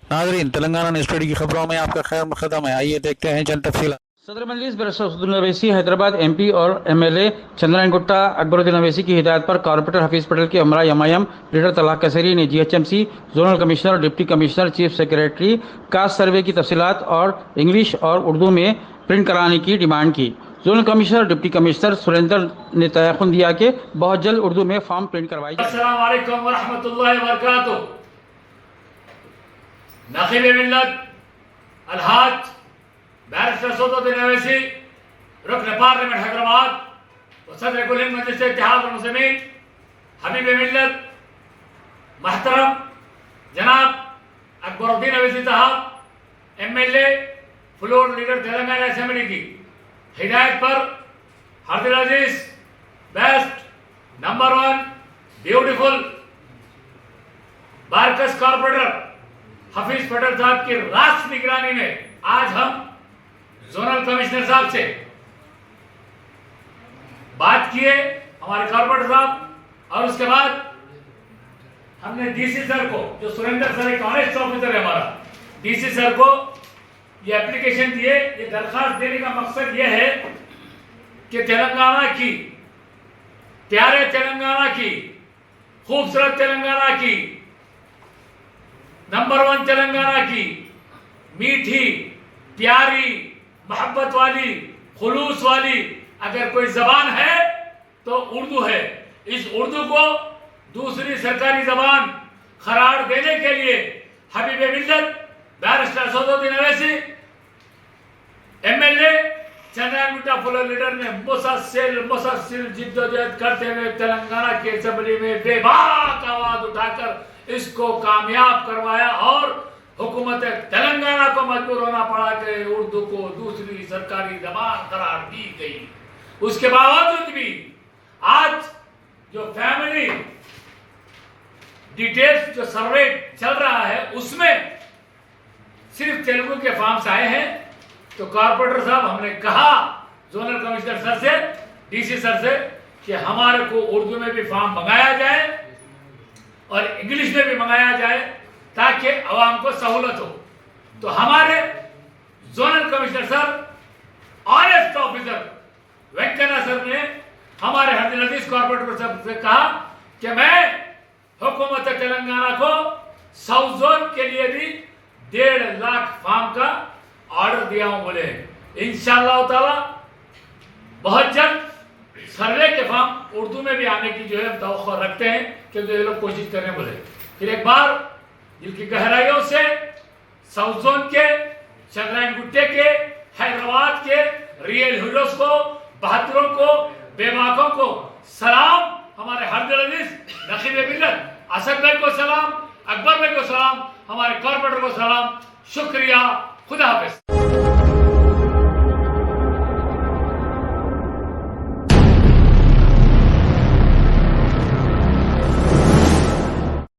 नाजरीन, तेलंगाना न्यूज़ की खबरों में आपका खैर मकदम है। आइए देखते हैं चंद तफसीलात। सदर मजलिस बैरिस्टर असदुद्दीन अवैसी हैदराबाद एमपी और एमएलए चंद्रायन गुट्टा अकबरुद्दीन अवैसी की हिदायत पर कॉर्पोरेटर हफीज पटेल के हमरा एमआईएम लीडर तलाक कसरी ने GHMC zonal commissioner, deputy commissioner, chief secretary cast सर्वे की तफसीलात और इंग्लिश और उर्दू में प्रिंट कराने की डिमांड की। Zonal commissioner, deputy commissioner Surendra ने तयखुन दिया कि बहुत जल्द उर्दू में फॉर्म प्रिंट करवाई जाए। अस्सलाम वालेकुम व रहमतुल्लाहि व बरकातुहू। नाक़िब मिल्लत अलहाज बैरिस्टर असदुद्दीन अवैसी, रुकन पार्लियामेंट हैदराबाद व सदर कुल हिंद मजलिस इत्तेहाद मुस्लिमीन, हबीब मिल्लत महतरम जनाब अकबरुद्दीन अवैसी साहब, MLA floor leader Telangana assembly की हिदायत पर हरदिल अजीज best number 1 beautiful Barkas corporator Hafeez Patel साहब की राष्ट्र निगरानी में आज हम जोनल कमिश्नर साहब से बात किए, हमारे कॉर्पोरेटर साहब, और उसके बाद हमने डीसी सर को, जो सुरेंद्र सर एक ऑनेस्ट ऑफिसर है हमारा, डीसी सर को ये एप्लीकेशन दिए। ये दरखास्त देने का मकसद ये है कि तेलंगाना की, प्यारे तेलंगाना की, खूबसूरत तेलंगाना की, नंबर 1 तेलंगाना की, मीठी, प्यारी, मोहब्बत वाली, खुलूस वाली अगर कोई जबान है तो उर्दू है। इस उर्दू को दूसरी सरकारी जबान करार देने के लिए Habib Millat barrister Asaduddin Owaisi, MLA Chandrayangutta floor leader ने मुसलसल जिद्दोजहद करते हुए तेलंगाना की असेंबली में बेबाक आवाज उठाकर इसको कामयाब करवाया और हुकूमत तेलंगाना को मजबूर होना पड़ा कि उर्दू को दूसरी सरकारी जबान करार दी गई। उसके बावजूद भी आज जो फैमिली डिटेल्स जो सर्वे चल रहा है उसमें सिर्फ तेलुगु के फॉर्म्स आए हैं। तो कॉर्पोरेटर साहब, हमने कहा जोनल कमिश्नर सर से, डीसी सर से कि हमारे को उर्दू में भी फॉर्म मंगाया जाए और इंग्लिश में भी मंगाया जाए ताकि आवाम को सहूलत हो। तो हमारे zonal commissioner sir, honest officer Venkaiah sir ने हमारे हरदिल अजीज कॉर्पोरेटर साहब से कहा कि मैं हुकूमत तेलंगाना को साउथ जोन के लिए भी 1.5 लाख फॉर्म का ऑर्डर दिया हूं। बोले इंशाअल्लाह ताला बहुत जल्द सर्वे के फॉर्म उर्दू में भी आने की जो है तवक्को रखते हैं, क्योंकि ये लोग कोशिश करने बोले। फिर एक बार दिल की गहराइयों से साउथ जोन के, चंद्रायन गुट्टे के, हैदराबाद के रियल हीरोज को, बहादुरों को, बेबाकों को सलाम। हमारे हरदिल अजीज नकीब मिल्लत असद भाई को सलाम, अकबर भाई को सलाम, हमारे कॉर्पोरेटर को सलाम। शुक्रिया, खुदा हाफिज।